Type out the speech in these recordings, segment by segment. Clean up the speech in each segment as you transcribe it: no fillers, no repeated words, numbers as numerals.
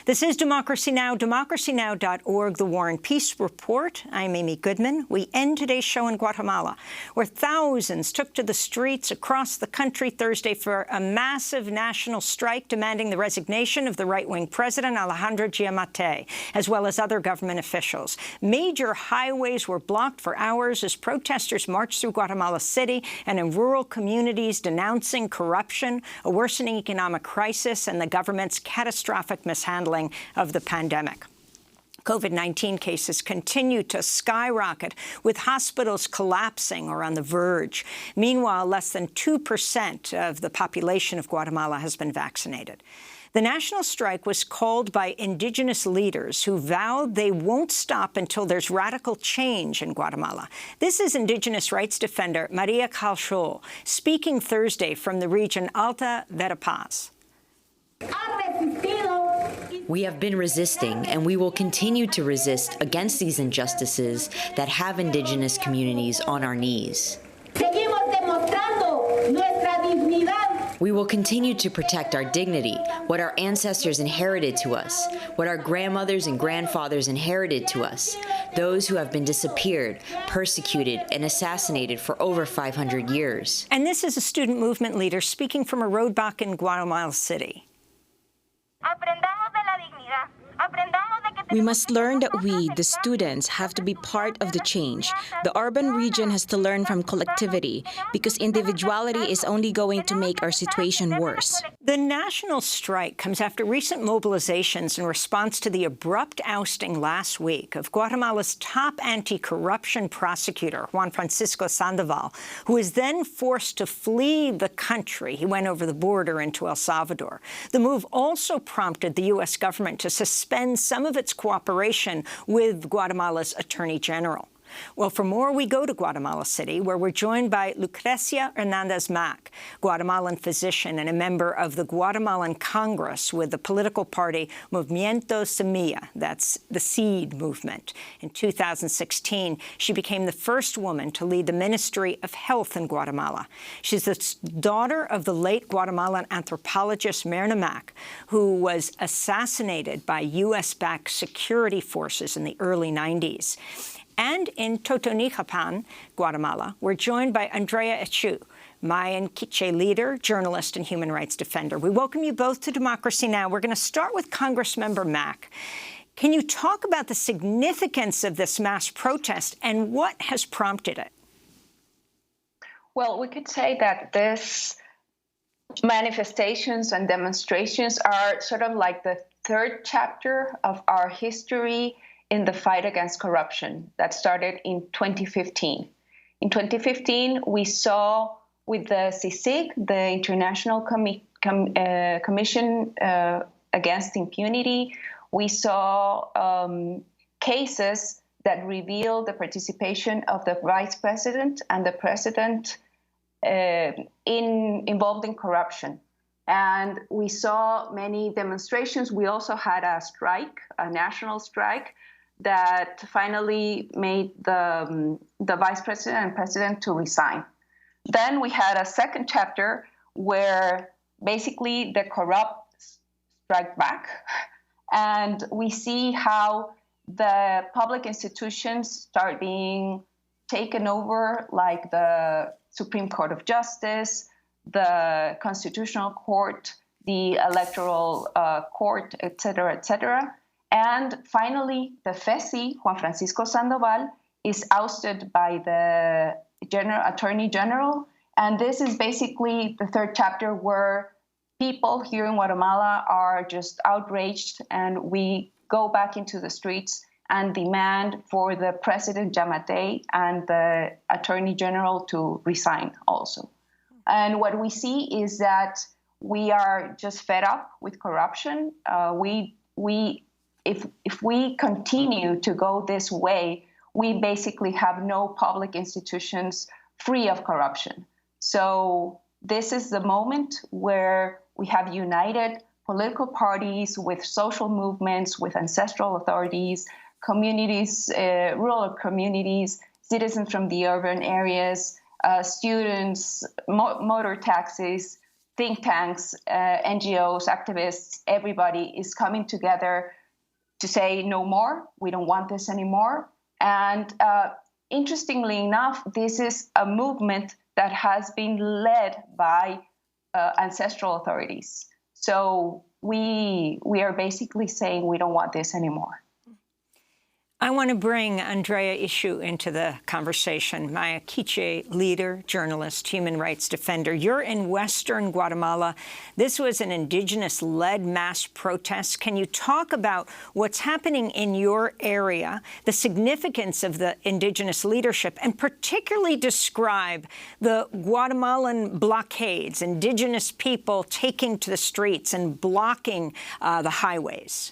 This is Democracy Now!, democracynow.org, The War and Peace Report. I'm Amy Goodman. We end today's show in Guatemala, where thousands took to the streets across the country Thursday for a massive national strike demanding the resignation of the right-wing president, Alejandro Giammattei, as well as other government officials. Major highways were blocked for hours as protesters marched through Guatemala City and in rural communities denouncing corruption, a worsening economic crisis, and the government's catastrophic mishandling of the pandemic. COVID-19 cases continue to skyrocket, with hospitals collapsing or on the verge. Meanwhile, less than 2% of the population of Guatemala has been vaccinated. The national strike was called by indigenous leaders who vowed they won't stop until there's radical change in Guatemala. This is indigenous rights defender Maria Calchol speaking Thursday from the region Alta Verapaz. We have been resisting, and we will continue to resist against these injustices that have indigenous communities on our knees. We will continue to protect our dignity, what our ancestors inherited to us, what our grandmothers and grandfathers inherited to us, those who have been disappeared, persecuted, and assassinated for over 500 years. And this is a student movement leader speaking from a roadblock in Guatemala City. We must learn that we, the students, have to be part of the change. The urban region has to learn from collectivity, because individuality is only going to make our situation worse. The national strike comes after recent mobilizations in response to the abrupt ousting last week of Guatemala's top anti-corruption prosecutor, Juan Francisco Sandoval, who was then forced to flee the country. He went over the border into El Salvador. The move also prompted the U.S. government to suspend some of its cooperation with Guatemala's Attorney General. Well, for more, we go to Guatemala City, where we're joined by Lucrecia Hernandez-Mack, Guatemalan physician and a member of the Guatemalan Congress with the political party Movimiento Semilla, that's the Seed movement. In 2016, she became the first woman to lead the Ministry of Health in Guatemala. She's the daughter of the late Guatemalan anthropologist Myrna Mack, who was assassinated by U.S.-backed security forces in the early 90s. And in Totonicapán, Guatemala, we're joined by Andrea Echu, Mayan Quiche leader, journalist, and human rights defender. We welcome you both to Democracy Now! We're going to start with Congressmember Mack. Can you talk about the significance of this mass protest and what has prompted it? Well, we could say that this manifestations and demonstrations are sort of like the third chapter of our history in the fight against corruption that started in 2015. In 2015, we saw with the CICIG, the International Commission Against Impunity, we saw cases that revealed the participation of the vice president and the president involved in corruption. And we saw many demonstrations. We also had a strike, a national strike, that finally made the vice president and president to resign. Then we had a second chapter where basically the corrupt strike back, and we see how the public institutions start being taken over, like the Supreme Court of Justice, the Constitutional Court, the Electoral Court, et cetera, et cetera. And finally, the FESI, Juan Francisco Sandoval, is ousted by the Attorney General. And this is basically the third chapter where people here in Guatemala are just outraged, and we go back into the streets and demand for the President Giammattei and the Attorney General to resign also. And what we see is that we are just fed up with corruption. If we continue to go this way, we basically have no public institutions free of corruption. So this is the moment where we have united political parties with social movements, with ancestral authorities, communities, rural communities, citizens from the urban areas, students, motor taxis, think tanks, NGOs, activists, everybody is coming together to say no more, we don't want this anymore. And interestingly enough, this is a movement that has been led by ancestral authorities. So we are basically saying we don't want this anymore. I want to bring Andrea Ishu into the conversation, Maya Quiche leader, journalist, human rights defender. You're in Western Guatemala. This was an indigenous-led mass protest. Can you talk about what's happening in your area, the significance of the indigenous leadership, and particularly describe the Guatemalan blockades, indigenous people taking to the streets and blocking the highways?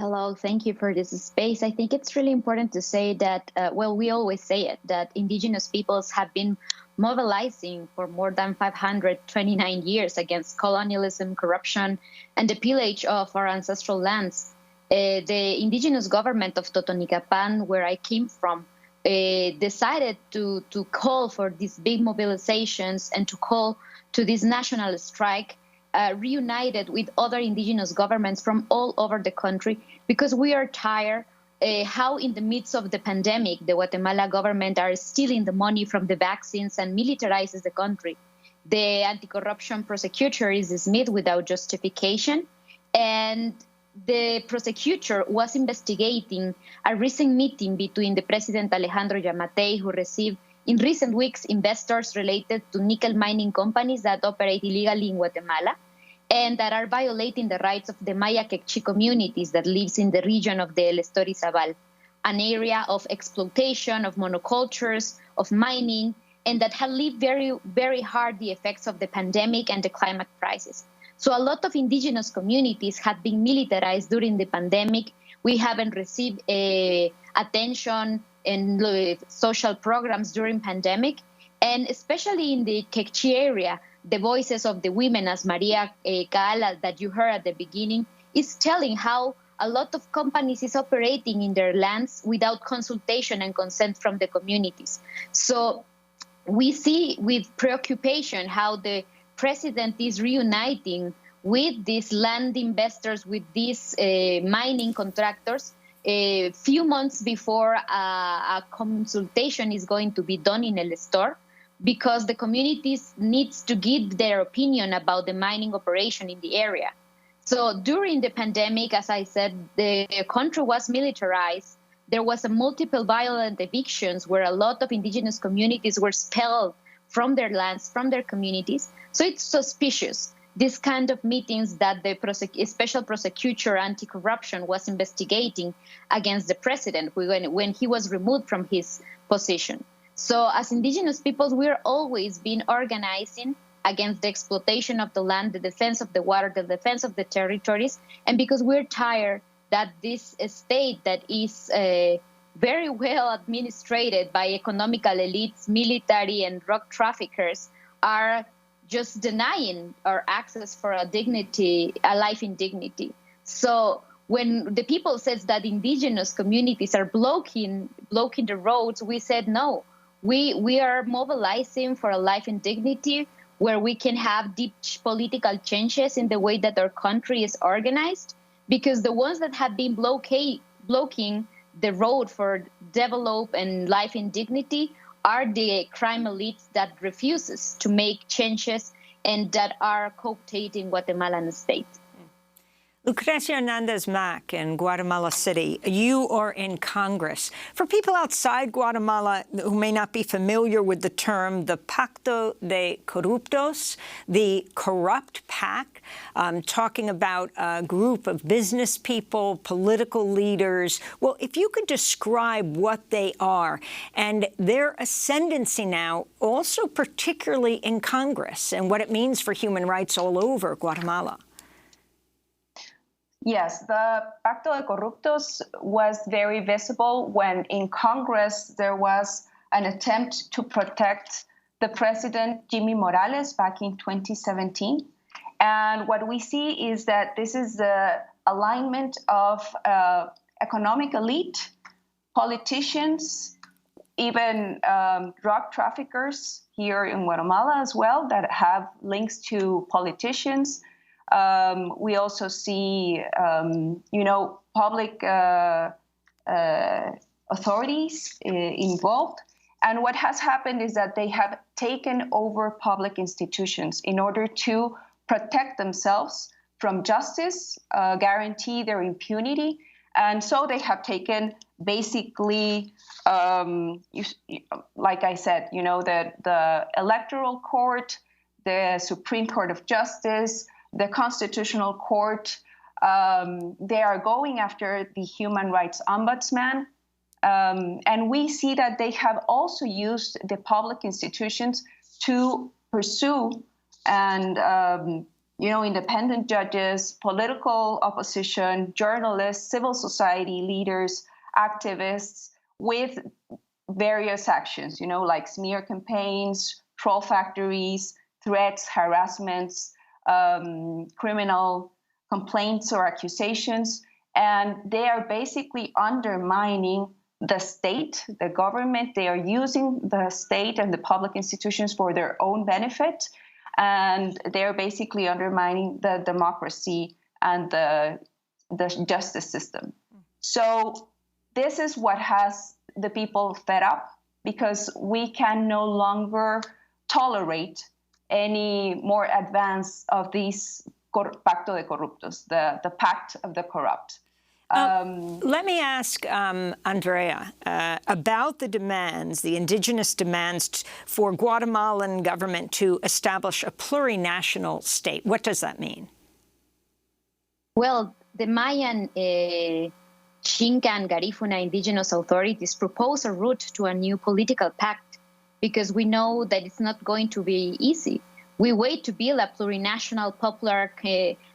Hello, thank you for this space. I think it's really important to say that, well, we always say it, that indigenous peoples have been mobilizing for more than 529 years against colonialism, corruption, and the pillage of our ancestral lands. The indigenous government of Totonicapán, where I came from, decided to call for these big mobilizations and to call to this national strike, reunited with other indigenous governments from all over the country, because we are tired how in the midst of the pandemic, the Guatemala government are stealing the money from the vaccines and militarizes the country. The anti-corruption prosecutor is dismissed without justification, and the prosecutor was investigating a recent meeting between the President Alejandro Yamatei, who received in recent weeks investors related to nickel mining companies that operate illegally in Guatemala and that are violating the rights of the Maya Quechí communities that lives in the region of the El Estorizabal, an area of exploitation, of monocultures, of mining, and that have lived very, very hard the effects of the pandemic and the climate crisis. So a lot of indigenous communities have been militarized during the pandemic. We haven't received attention and social programs during pandemic, and especially in the Quechí area, the voices of the women, as Maria Kaala, that you heard at the beginning, is telling how a lot of companies is operating in their lands without consultation and consent from the communities. So we see with preoccupation how the president is reuniting with these land investors, with these mining contractors, a few months before a consultation is going to be done in El Estor, because the communities needs to give their opinion about the mining operation in the area. So during the pandemic, as I said, the country was militarized. There was a multiple violent evictions where a lot of indigenous communities were expelled from their lands, from their communities. So it's suspicious, this kind of meetings that the special prosecutor anti-corruption was investigating against the president when he was removed from his position. So as indigenous peoples, we're always been organizing against the exploitation of the land, the defense of the water, the defense of the territories. And because we're tired that this state that is very well administrated by economical elites, military and drug traffickers are just denying our access for a dignity, a life in dignity. So when the people says that indigenous communities are blocking the roads, we said no. We are mobilizing for a life in dignity where we can have deep political changes in the way that our country is organized, because the ones that have been blocking the road for develop and life in dignity are the crime elites that refuses to make changes and that are cooptating Guatemalan state. Lucrecia Hernandez-Mack in Guatemala City, you are in Congress. For people outside Guatemala who may not be familiar with the term, the Pacto de Corruptos, the corrupt pact, talking about a group of business people, political leaders. Well, if you could describe what they are and their ascendancy now, also particularly in Congress, and what it means for human rights all over Guatemala. Yes, the Pacto de Corruptos was very visible when in Congress there was an attempt to protect the president, Jimmy Morales, back in 2017. And what we see is that this is the alignment of economic elite, politicians, even drug traffickers here in Guatemala as well that have links to politicians. We also see, public authorities involved. And what has happened is that they have taken over public institutions in order to protect themselves from justice, guarantee their impunity. And so they have taken basically, like I said, the Electoral Court, the Supreme Court of Justice, the Constitutional Court. They are going after the Human Rights Ombudsman. And we see that they have also used the public institutions to pursue and independent judges, political opposition, journalists, civil society leaders, activists, with various actions, like smear campaigns, troll factories, threats, harassments, criminal complaints or accusations. And they are basically undermining the state, the government. They are using the state and the public institutions for their own benefit. And they're basically undermining the democracy and the justice system. So this is what has the people fed up, because we can no longer tolerate any more advance of these pacto de corruptos, the pact of the corrupt. Let me ask Andrea about the demands, the indigenous demands for Guatemalan government to establish a plurinational state. What does that mean? Well, the Mayan, Xinca, and Garifuna indigenous authorities propose a route to a new political pact, because we know that it's not going to be easy. We wait to build a plurinational popular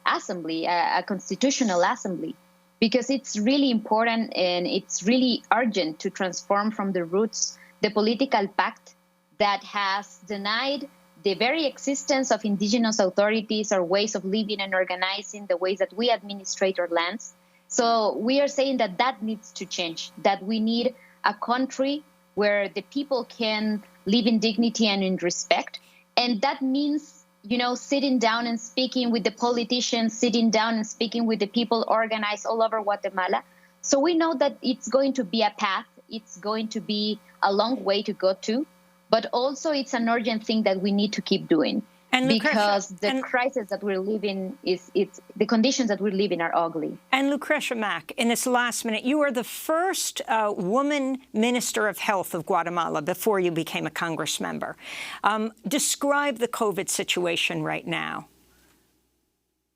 assembly, a constitutional assembly, because it's really important and it's really urgent to transform from the roots the political pact that has denied the very existence of indigenous authorities or ways of living and organizing, the ways that we administrate our lands. So we are saying that that needs to change, that we need a country where the people can live in dignity and in respect. And that means, sitting down and speaking with the politicians, sitting down and speaking with the people organized all over Guatemala. So we know that it's going to be a path. It's going to be a long way to go to, but also it's an urgent thing that we need to keep doing. And because the crisis that we're living the conditions that we live in are ugly. And Lucretia Mack, in this last minute, you are the first woman Minister of Health of Guatemala before you became a Congress member. Describe the COVID situation right now.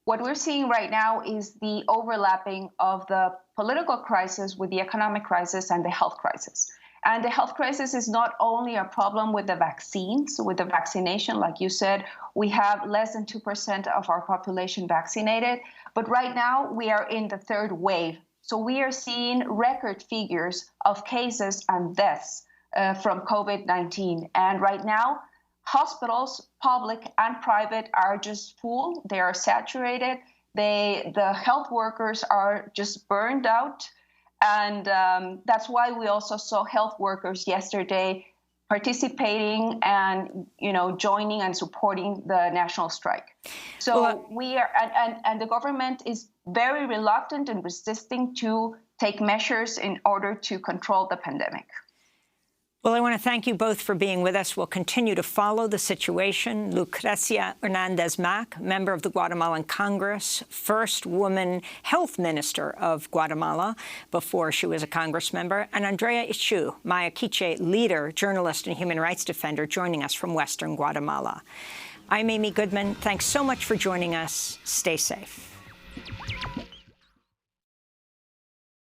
What we're seeing right now is the overlapping of the political crisis with the economic crisis and the health crisis. And the health crisis is not only a problem with the vaccines, with the vaccination. Like you said, we have less than 2% of our population vaccinated. But right now, we are in the third wave. So we are seeing record figures of cases and deaths from COVID-19. And right now, hospitals, public and private, are just full. They are saturated. The health workers are just burned out. And that's why we also saw health workers yesterday participating and, joining and supporting the national strike. So we are, and the government is very reluctant and resisting to take measures in order to control the pandemic. Well, I want to thank you both for being with us. We'll continue to follow the situation. Lucrecia Hernandez-Mack, member of the Guatemalan Congress, first woman health minister of Guatemala before she was a Congress member, and Andrea Ichu, Maya Quiche leader, journalist, and human rights defender, joining us from Western Guatemala. I'm Amy Goodman. Thanks so much for joining us. Stay safe.